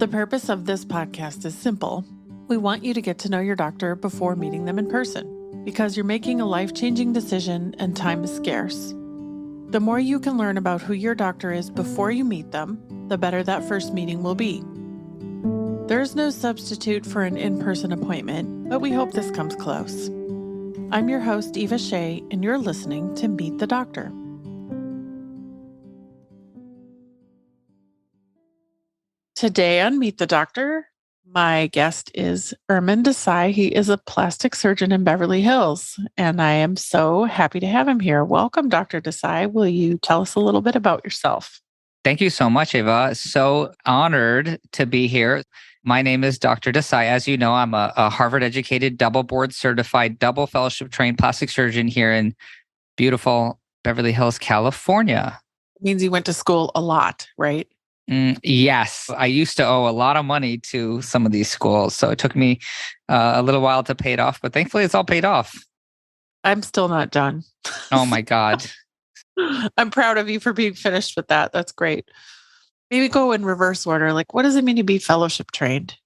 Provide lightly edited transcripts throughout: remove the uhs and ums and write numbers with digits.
The purpose of this podcast is simple. We want you to get to know your doctor before meeting them in person, because you're making a life-changing decision and time is scarce. The more you can learn about who your doctor is before you meet them, the better that first meeting will be. There's no substitute for an in-person appointment, but we hope this comes close. I'm your host, Eva Shea, and you're listening to Meet the Doctor. Today on Meet the Doctor, my guest is Urmen Desai. He is a plastic surgeon in Beverly Hills, and I am so happy to have him here. Welcome, Dr. Desai. Will you tell us a little bit about yourself? Thank you so much, Eva. So honored to be here. My name is Dr. Desai. As you know, I'm a Harvard-educated, double board certified, double fellowship trained plastic surgeon here in beautiful Beverly Hills, California. It means you went to school a lot, right? Yes, I used to owe a lot of money to some of these schools. So it took me a little while to pay it off, but thankfully it's all paid off. I'm still not done. Oh my God. I'm proud of you for being finished with that. That's great. Maybe go in reverse order. Like, what does it mean to be fellowship trained?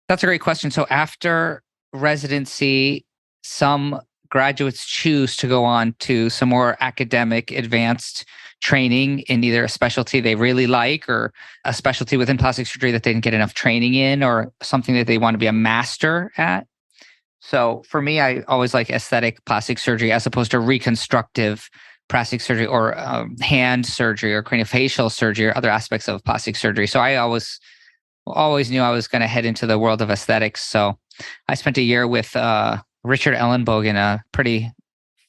That's a great question. So after residency, some graduates choose to go on to some more academic advanced training in either a specialty they really like or a specialty within plastic surgery that they didn't get enough training in or something that they want to be a master at. So for me, I always like aesthetic plastic surgery as opposed to reconstructive plastic surgery or hand surgery or craniofacial surgery or other aspects of plastic surgery. So I always knew I was going to head into the world of aesthetics. So I spent a year with Richard Ellenbogen, a pretty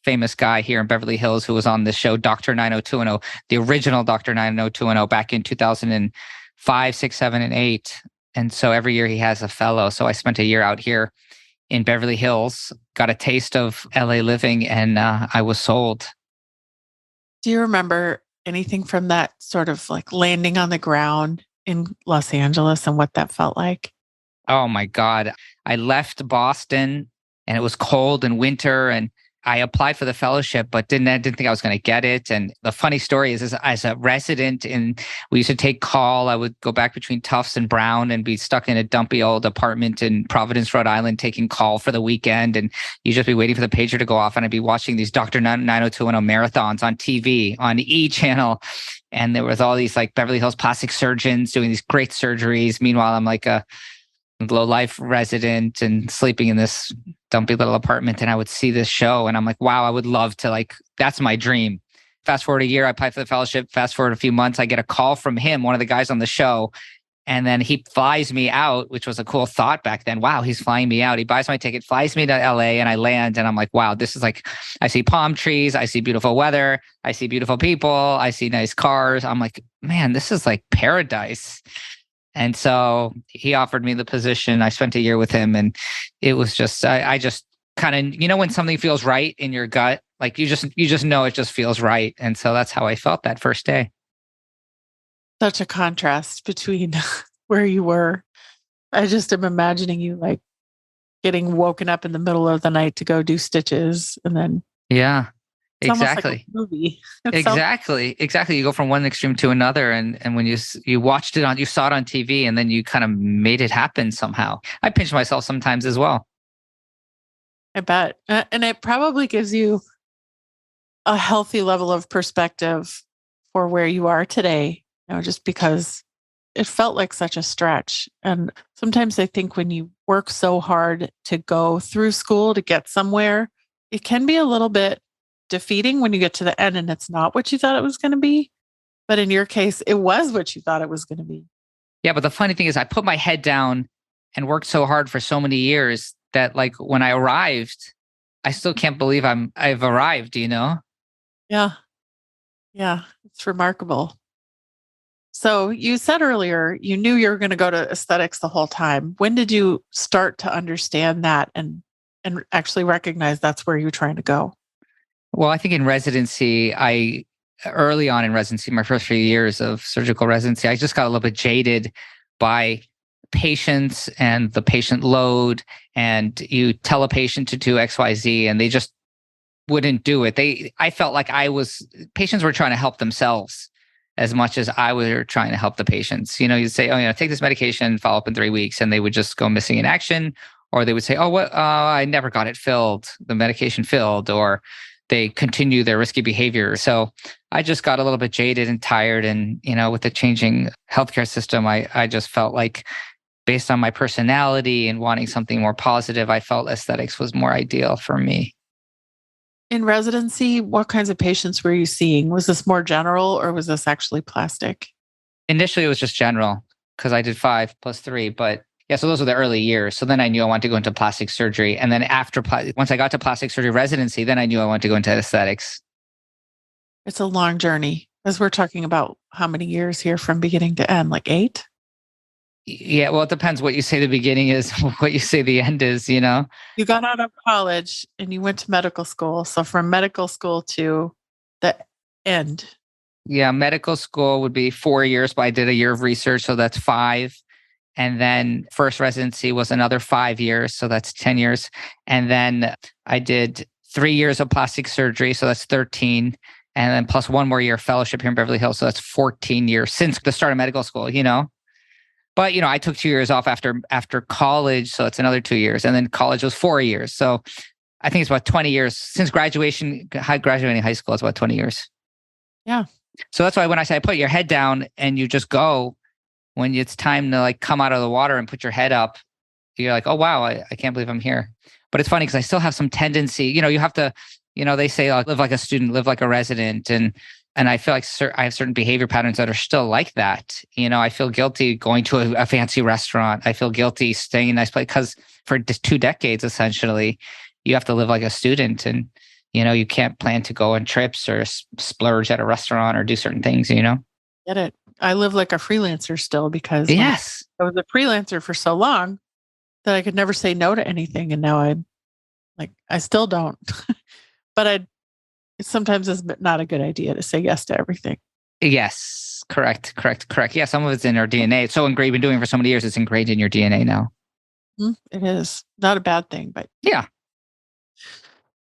famous guy here in Beverly Hills who was on the show Dr. 90210, the original Dr. 90210 back in 2005, 6, 7, and 8. And so every year he has a fellow. So I spent a year out here in Beverly Hills, got a taste of LA living, and I was sold. Do you remember anything from that sort of like landing on the ground in Los Angeles and what that felt like? Oh my God. I left Boston and it was cold and winter and I applied for the fellowship, but didn't think I was going to get it. And the funny story is as a resident we used to take call. I would go back between Tufts and Brown and be stuck in a dumpy old apartment in Providence, Rhode Island, taking call for the weekend. And you'd just be waiting for the pager to go off. And I'd be watching these Dr. 90210 marathons on TV, on E! Channel. And there was all these like Beverly Hills plastic surgeons doing these great surgeries. Meanwhile, I'm like a low-life resident and sleeping in this dumpy little apartment. And I would see this show and I'm like, wow, I would love to that's my dream. Fast forward a year, I apply for the fellowship. Fast forward a few months, I get a call from him, one of the guys on the show. And then he flies me out, which was a cool thought back then. Wow, he's flying me out. He buys my ticket, flies me to LA, and I land. And I'm like, wow, this is like, I see palm trees. I see beautiful weather. I see beautiful people. I see nice cars. I'm like, man, this is like paradise. And so he offered me the position. I spent a year with him and it was just, I just kind of, when something feels right in your gut, like you just know it just feels right. And so that's how I felt that first day. Such a contrast between where you were. I just am imagining you like getting woken up in the middle of the night to go do stitches and then. Yeah. It's exactly. Like a movie. Exactly. You go from one extreme to another. And when you watched it you saw it on TV and then you kind of made it happen somehow. I pinch myself sometimes as well. I bet. And it probably gives you a healthy level of perspective for where you are today, just because it felt like such a stretch. And sometimes I think when you work so hard to go through school to get somewhere, it can be a little bit defeating when you get to the end and it's not what you thought it was going to be. But in your case, it was what you thought it was going to be. Yeah, but the funny thing is I put my head down and worked so hard for so many years that like when I arrived, I still can't believe I've arrived, Yeah. Yeah, it's remarkable. So you said earlier, you knew you were going to go to aesthetics the whole time. When did you start to understand that and actually recognize that's where you're trying to go? Well, I think in residency, early on in residency, my first few years of surgical residency, I just got a little bit jaded by patients and the patient load. And you tell a patient to do X, Y, Z, and they just wouldn't do it. I felt like patients were trying to help themselves. as much as I were trying to help the patients. You'd say, oh, take this medication, follow up in 3 weeks, and they would just go missing in action. Or they would say, oh, what? I never got it filled. The medication filled, or they continue their risky behavior. So I just got a little bit jaded and tired. And, with the changing healthcare system, I just felt like, based on my personality and wanting something more positive, I felt aesthetics was more ideal for me. In residency, what kinds of patients were you seeing? Was this more general or was this actually plastic? Initially, it was just general because I did 5+3, but yeah, so those were the early years. So then I knew I wanted to go into plastic surgery. And then once I got to plastic surgery residency, then I knew I wanted to go into aesthetics. It's a long journey, as we're talking about how many years here from beginning to end, like 8? Yeah, well, it depends what you say the beginning is, what you say the end is, You got out of college and you went to medical school. So from medical school to the end. Yeah, medical school would be 4 years, but I did a year of research, so that's 5. And then first residency was another 5 years, so that's 10 years. And then I did 3 years of plastic surgery, so that's 13. And then plus 1 more year fellowship here in Beverly Hills, so that's 14 years since the start of medical school, But, I took 2 years off after college, so it's another 2 years. And then college was 4 years. So I think it's about 20 years since graduating high school. It's about 20 years. Yeah. So that's why when I say put your head down and you just go, when it's time to come out of the water and put your head up, you're like, oh, wow, I can't believe I'm here. But it's funny because I still have some tendency, you have to, they say live like a student, live like a resident. And I feel like I have certain behavior patterns that are still like that. I feel guilty going to a fancy restaurant. I feel guilty staying in a nice place because for 2 decades, essentially, you have to live like a student. And, you can't plan to go on trips or splurge at a restaurant or do certain things, Get it. I live like a freelancer still because yes, I was a freelancer for so long that I could never say no to anything. And now I still don't, but sometimes it's not a good idea to say yes to everything. Yes, correct. Yeah, some of it's in our DNA. It's so ingrained. Been doing it for so many years. It's ingrained in your DNA now. It is not a bad thing, but yeah.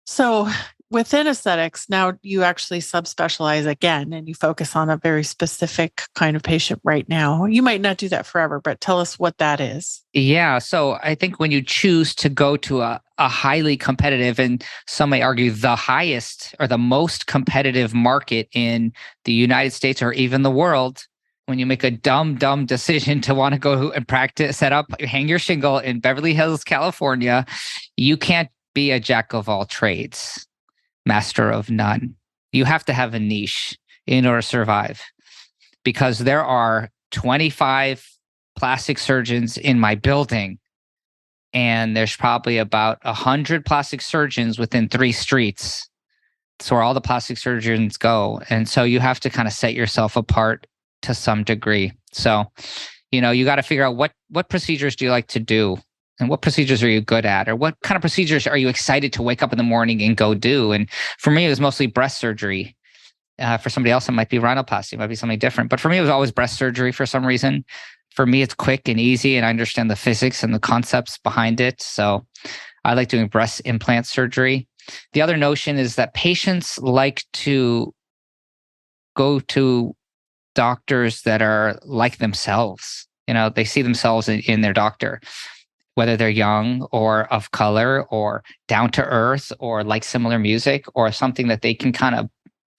So within aesthetics, now you actually subspecialize again and you focus on a very specific kind of patient right now. You might not do that forever, but tell us what that is. Yeah. So I think when you choose to go to a highly competitive, and some may argue the highest or the most competitive market in the United States or even the world, when you make a dumb decision to want to go and practice, hang your shingle in Beverly Hills, California, you can't be a jack of all trades, master of none. You have to have a niche in order to survive, because there are 25 plastic surgeons in my building, and there's probably about 100 plastic surgeons within 3 streets. It's where all the plastic surgeons go. And so you have to kind of set yourself apart to some degree. So, you got to figure out what procedures do you like to do? And what procedures are you good at? Or what kind of procedures are you excited to wake up in the morning and go do? And for me, it was mostly breast surgery. For somebody else, it might be rhinoplasty, it might be something different. But for me, it was always breast surgery for some reason. For me, it's quick and easy, and I understand the physics and the concepts behind it. So I like doing breast implant surgery. The other notion is that patients like to go to doctors that are like themselves. They see themselves in their doctor, whether they're young or of color or down to earth or like similar music or something that they can kind of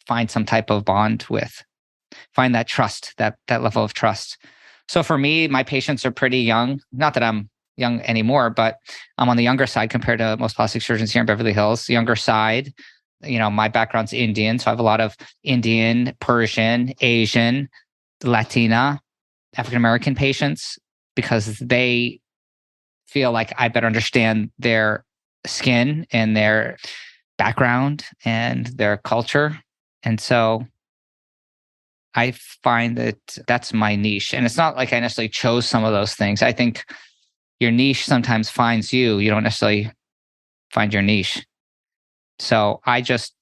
find some type of bond with, find that trust, that level of trust. So for me, my patients are pretty young. Not that I'm young anymore, but I'm on the younger side compared to most plastic surgeons here in Beverly Hills, younger side. My background's Indian, so I have a lot of Indian, Persian, Asian, Latina, African-American patients, because they feel like I better understand their skin and their background and their culture. And so I find that that's my niche. And it's not like I necessarily chose some of those things. I think your niche sometimes finds you. You don't necessarily find your niche. So I just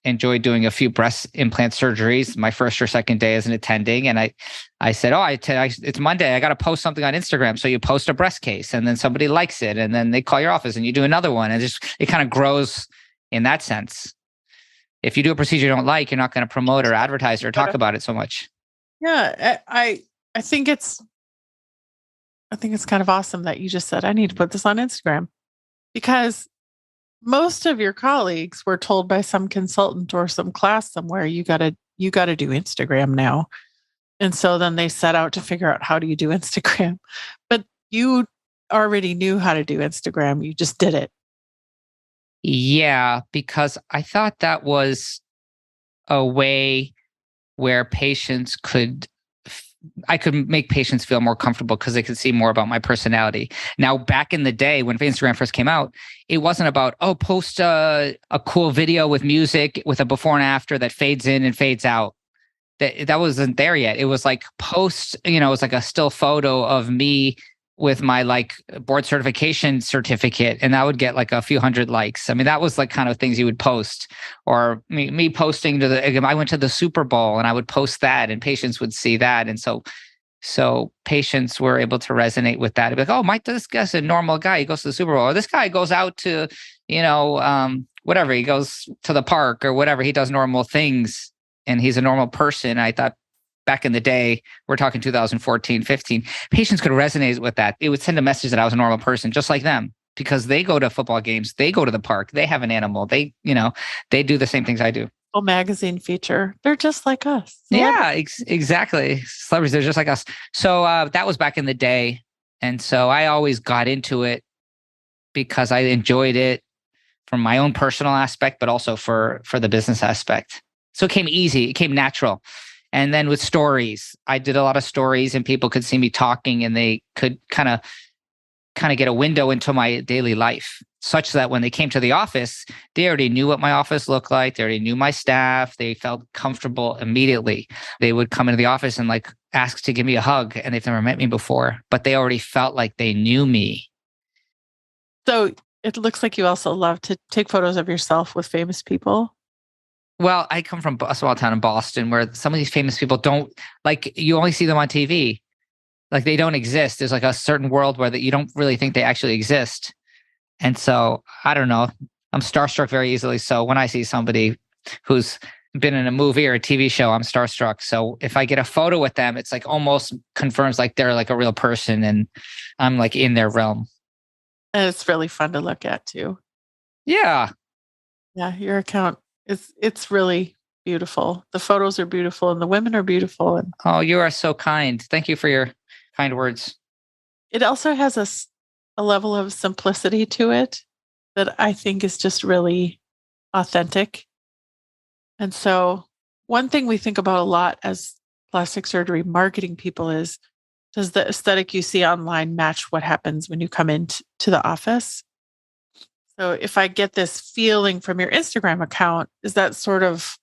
enjoyed doing a few breast implant surgeries my first or second day as an attending. And I said, it's Monday. I got to post something on Instagram. So you post a breast case and then somebody likes it. And then they call your office and you do another one. And it kind of grows in that sense. If you do a procedure you don't like, you're not going to promote or advertise or talk about it so much. Yeah, I think it's kind of awesome that you just said I need to put this on Instagram because most of your colleagues were told by some consultant or some class somewhere you got to do Instagram now. And so then they set out to figure out how do you do Instagram. But you already knew how to do Instagram. You just did it. Yeah, because I thought that was a way where patients could I could make patients feel more comfortable because they could see more about my personality. Now, back in the day when Instagram first came out, it wasn't about, oh, post a cool video with music with a before and after that fades in and fades out. That wasn't there yet. It was like post, it was like a still photo of me with my like board certification certificate, and that would get like a few hundred likes. I mean, that was like kind of things you would post, or me posting I went to the Super Bowl and I would post that, and patients would see that, and so patients were able to resonate with that. It'd be like, oh, this guy's a normal guy. He goes to the Super Bowl, or this guy goes out to, whatever. He goes to the park or whatever. He does normal things, and he's a normal person. I thought back in the day, we're talking 2014, 15, patients could resonate with that. It would send a message that I was a normal person, just like them, because they go to football games, they go to the park, they have an animal, they do the same things I do. Well, magazine feature. They're just like us. Yeah, exactly. Celebrities, they're just like us. So that was back in the day. And so I always got into it because I enjoyed it from my own personal aspect, but also for the business aspect. So it came easy. It came natural. And then with stories, I did a lot of stories and people could see me talking and they could kind of get a window into my daily life, such that when they came to the office, they already knew what my office looked like. They already knew my staff. They felt comfortable immediately. They would come into the office and like ask to give me a hug, and they've never met me before, but they already felt like they knew me. So it looks like you also love to take photos of yourself with famous people. Well, I come from a small town in Boston where some of these famous people don't, like, you only see them on TV. Like, they don't exist. There's like a certain world where that you don't really think they actually exist. And so I don't know. I'm starstruck very easily. So when I see somebody who's been in a movie or a TV show, I'm starstruck. So if I get a photo with them, it's like almost confirms like they're like a real person and I'm like in their realm. And it's really fun to look at too. Yeah. Yeah, your account it's really beautiful. The photos are beautiful and the women are beautiful. And Oh, you are so kind. Thank you for your kind words. it also has a level of simplicity to it that I think is just really authentic. And so one thing we think about a lot as plastic surgery marketing people is, does the aesthetic you see online match what happens when you come into the office? So if I get this feeling from your Instagram account, is that sort of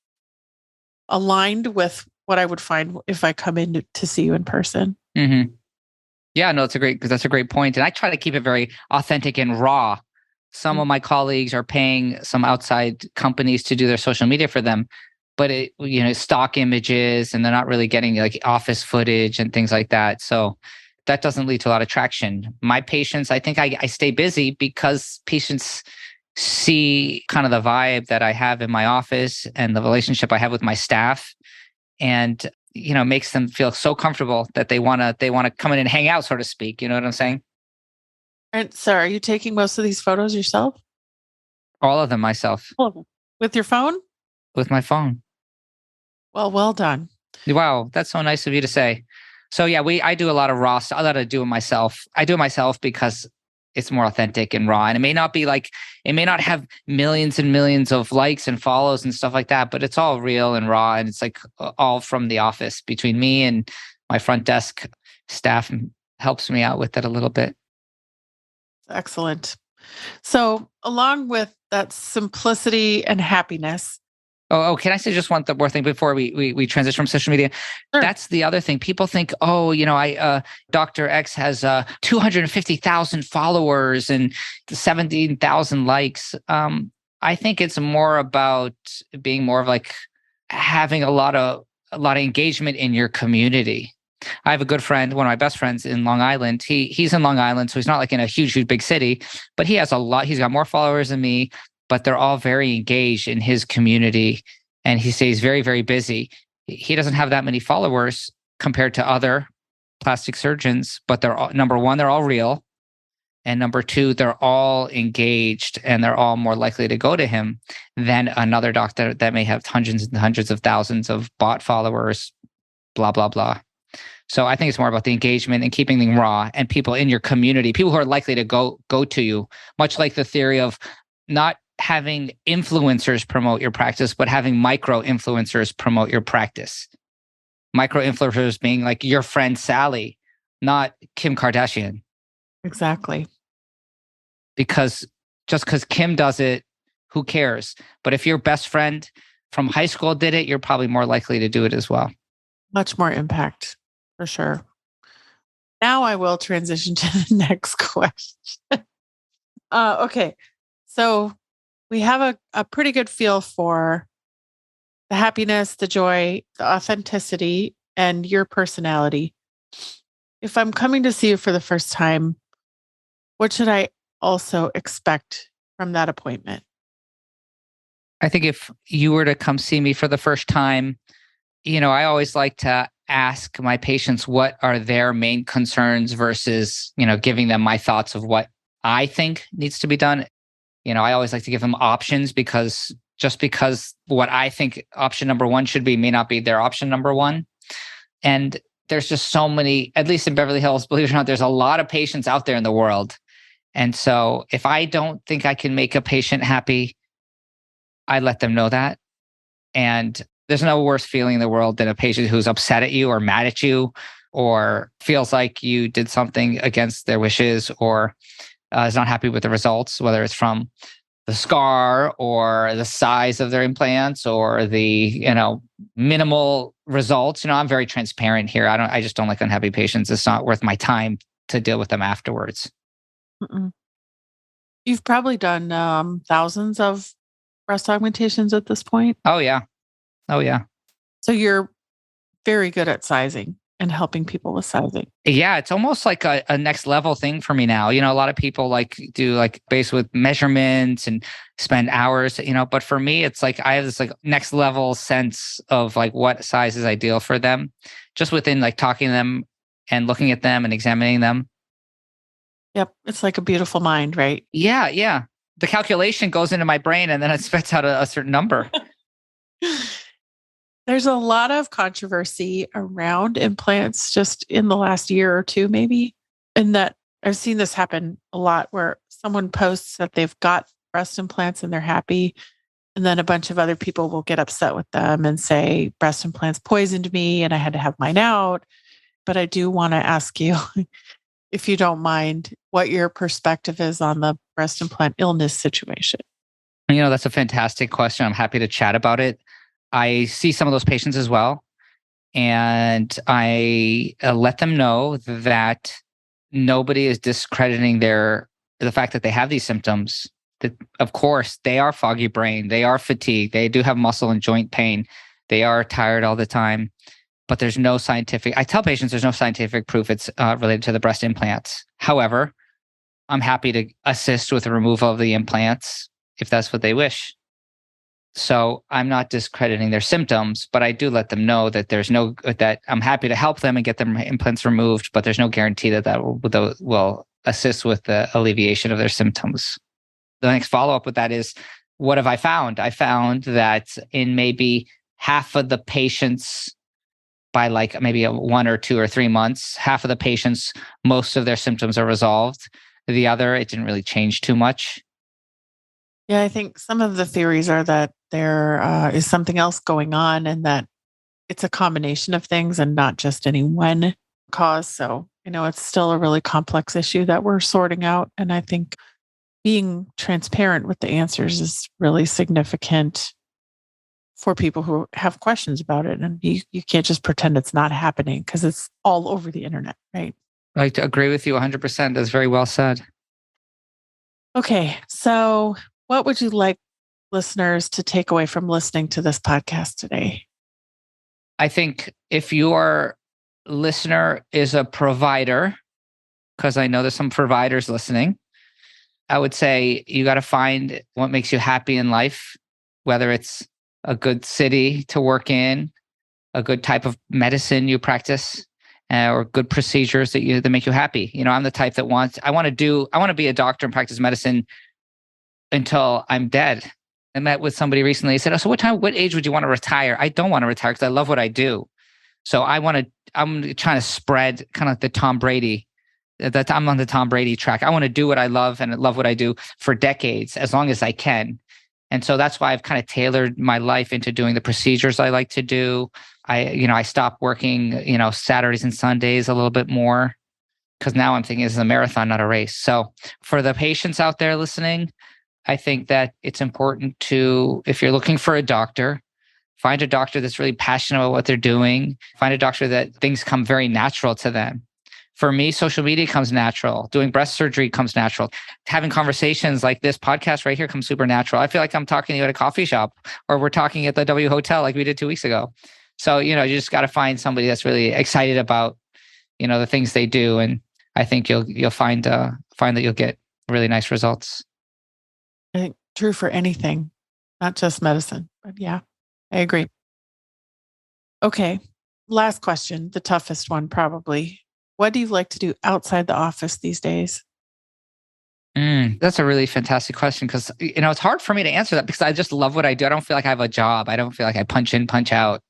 aligned with what I would find if I come in to see you in person? Mm-hmm. Yeah, no, that's a great point. And I try to keep it very authentic and raw. Some of my colleagues are paying some outside companies to do their social media for them, but stock images, and they're not really getting like office footage and things like that. So that doesn't lead to a lot of traction. My patients, I think I stay busy because patients see kind of the vibe that I have in my office and the relationship I have with my staff, and makes them feel so comfortable that they want to come in and hang out, so to speak. You know what I'm saying? And so are you taking most of these photos yourself? All of them myself. All of them. With your phone? With my phone. Well done. Wow, that's so nice of you to say. So yeah, I do a lot of raw stuff. I do it myself. I do it myself because it's more authentic and raw. And it may not have millions and millions of likes and follows and stuff like that, but it's all real and raw. And it's like all from the office between me and my front desk staff helps me out with it a little bit. Excellent. So along with that simplicity and happiness. Oh, can I say just one more thing before we transition from social media? Sure. That's the other thing. People think, Dr. X has 250,000 followers and 17,000 likes. I think it's more about being more of like having a lot of engagement in your community. I have a good friend, one of my best friends in Long Island. He's in Long Island, so he's not like in a huge big city, but he has a lot. He's got more followers than me, but they're all very engaged in his community, and he stays very, very busy. He doesn't have that many followers, compared to other plastic surgeons, but they're all, number one, they're all real. And number two, they're all engaged and they're all more likely to go to him than another doctor that may have hundreds and hundreds of thousands of bot followers, blah, blah, blah. So I think it's more about the engagement and keeping them raw and people in your community, people who are likely to go to you, much like the theory of not having influencers promote your practice, but having micro influencers promote your practice. Micro influencers being like your friend Sally, not Kim Kardashian. Exactly. Because just because Kim does it, who cares? But if your best friend from high school did it, you're probably more likely to do it as well. Much more impact, for sure. Now I will transition to the next question. Okay. So we have a pretty good feel for the happiness, the joy, the authenticity, and your personality. If I'm coming to see you for the first time, what should I also expect from that appointment? I think if you were to come see me for the first time, I always like to ask my patients what are their main concerns versus, giving them my thoughts of what I think needs to be done. I always like to give them options because just because what I think option number one should be may not be their option number one. And there's just so many, at least in Beverly Hills, believe it or not, there's a lot of patients out there in the world. And so if I don't think I can make a patient happy, I let them know that. And there's no worse feeling in the world than a patient who's upset at you or mad at you or feels like you did something against their wishes or is not happy with the results, whether it's from the scar or the size of their implants or the, minimal results. I'm very transparent here. I just don't like unhappy patients. It's not worth my time to deal with them afterwards. Mm-mm. You've probably done thousands of breast augmentations at this point. Oh, yeah. So you're very good at sizing and helping people with sizing. Yeah, it's almost like a next level thing for me now. A lot of people do based with measurements and spend hours, but for me, it's like I have this next level sense of what size is ideal for them just within talking to them and looking at them and examining them. Yep. It's like a beautiful mind, right? Yeah. The calculation goes into my brain and then it spits out a certain number. There's a lot of controversy around implants just in the last year or two, maybe. And that I've seen this happen a lot where someone posts that they've got breast implants and they're happy. And then a bunch of other people will get upset with them and say, breast implants poisoned me and I had to have mine out. But I do want to ask you, if you don't mind, what your perspective is on the breast implant illness situation. That's a fantastic question. I'm happy to chat about it. I see some of those patients as well. And I let them know that nobody is discrediting the fact that they have these symptoms. That, of course, they are foggy brain. They are fatigued. They do have muscle and joint pain. They are tired all the time. But there's no I tell patients there's no scientific proof it's related to the breast implants. However, I'm happy to assist with the removal of the implants if that's what they wish. So I'm not discrediting their symptoms, but I do let them know that that I'm happy to help them and get their implants removed, but there's no guarantee that will assist with the alleviation of their symptoms. The next follow-up with that is, what have I found? I found that in maybe half of the patients by maybe 1 or 2 or 3 months, half of the patients, most of their symptoms are resolved. The other, it didn't really change too much. Yeah, I think some of the theories are that there is something else going on and that it's a combination of things and not just any one cause. So, it's still a really complex issue that we're sorting out. And I think being transparent with the answers is really significant for people who have questions about it. And you can't just pretend it's not happening because it's all over the internet, right? I like to agree with you 100%. That's very well said. Okay. So what would you like listeners to take away from listening to this podcast today? I think if your listener is a provider, because I know there's some providers listening, I would say you got to find what makes you happy in life, whether it's a good city to work in, a good type of medicine you practice, or good procedures that make you happy. I'm the type that I want to be a doctor and practice medicine until I'm dead. I met with somebody recently. He said, "Oh, so what age would you want to retire?" I don't want to retire because I love what I do. So I'm trying to spread kind of like the Tom Brady, that I'm on the Tom Brady track. I want to do what I love and love what I do for decades, as long as I can. And so that's why I've kind of tailored my life into doing the procedures I like to do. I stopped working, Saturdays and Sundays a little bit more, because now I'm thinking this is a marathon, not a race. So for the patients out there listening, I think that it's important to, if you're looking for a doctor, find a doctor that's really passionate about what they're doing. Find a doctor that things come very natural to them. For me, social media comes natural. Doing breast surgery comes natural. Having conversations like this podcast right here comes super natural. I feel like I'm talking to you at a coffee shop, or we're talking at the W Hotel like we did 2 weeks ago. So, you just got to find somebody that's really excited about, the things they do. And I think you'll find that you'll get really nice results. I think true for anything, not just medicine, but yeah, I agree. Okay. Last question, the toughest one probably. What do you like to do outside the office these days? That's a really fantastic question, because, it's hard for me to answer that because I just love what I do. I don't feel like I have a job. I don't feel like I punch in, punch out.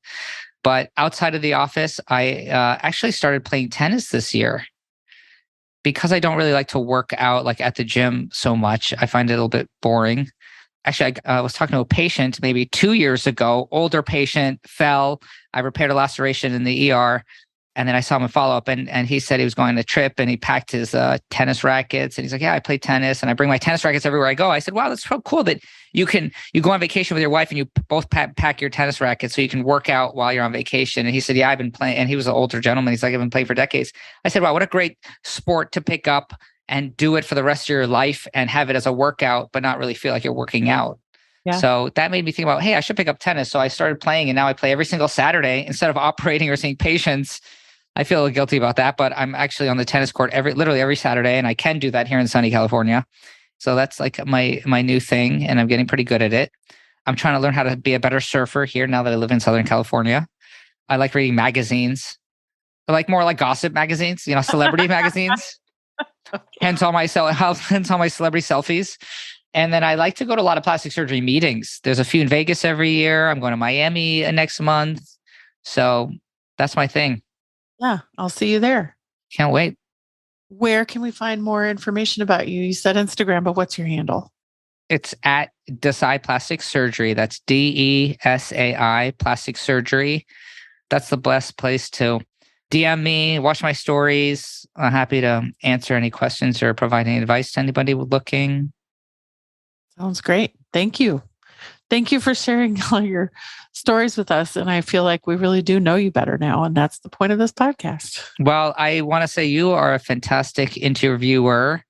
But outside of the office, I actually started playing tennis this year, because I don't really like to work out like at the gym so much. I find it a little bit boring. Actually, I was talking to a patient maybe 2 years ago, older patient, fell. I repaired a laceration in the ER. And then I saw him in follow-up, and he said he was going on a trip, and he packed his tennis rackets. And he's like, "Yeah, I play tennis, and I bring my tennis rackets everywhere I go." I said, "Wow, that's so cool that you go on vacation with your wife and you both pack your tennis rackets so you can work out while you're on vacation." And he said, "Yeah, I've been playing." And he was an older gentleman. He's like, "I've been playing for decades." I said, "Wow, what a great sport to pick up and do it for the rest of your life and have it as a workout, but not really feel like you're working out." Yeah. So that made me think about, hey, I should pick up tennis. So I started playing, and now I play every single Saturday instead of operating or seeing patients. I feel guilty about that, but I'm actually on the tennis court literally every Saturday, and I can do that here in sunny California. So that's like my new thing, and I'm getting pretty good at it. I'm trying to learn how to be a better surfer here now that I live in Southern California. I like reading magazines. I like more like gossip magazines, celebrity magazines. Hence all my celebrity selfies. And then I like to go to a lot of plastic surgery meetings. There's a few in Vegas every year. I'm going to Miami next month. So that's my thing. Yeah, I'll see you there. Can't wait. Where can we find more information about you? You said Instagram, but what's your handle? It's at Desai Plastic Surgery. That's DESAI Plastic Surgery. That's the best place to DM me, watch my stories. I'm happy to answer any questions or provide any advice to anybody looking. Sounds great. Thank you. Thank you for sharing all your stories with us. And I feel like we really do know you better now. And that's the point of this podcast. Well, I want to say you are a fantastic interviewer.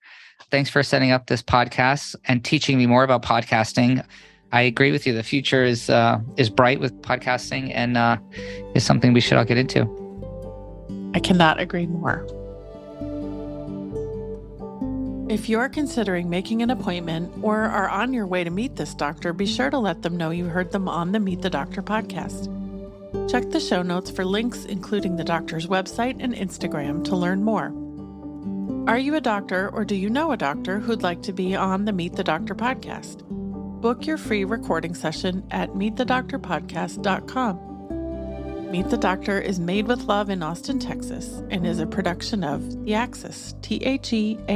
Thanks for setting up this podcast and teaching me more about podcasting. I agree with you. The future is bright with podcasting, and is something we should all get into. I cannot agree more. If you're considering making an appointment or are on your way to meet this doctor, be sure to let them know you heard them on the Meet the Doctor podcast. Check the show notes for links, including the doctor's website and Instagram, to learn more. Are you a doctor, or do you know a doctor who'd like to be on the Meet the Doctor podcast? Book your free recording session at meetthedoctorpodcast.com. Meet the Doctor is made with love in Austin, Texas, and is a production of The Axis, TheAxis.io.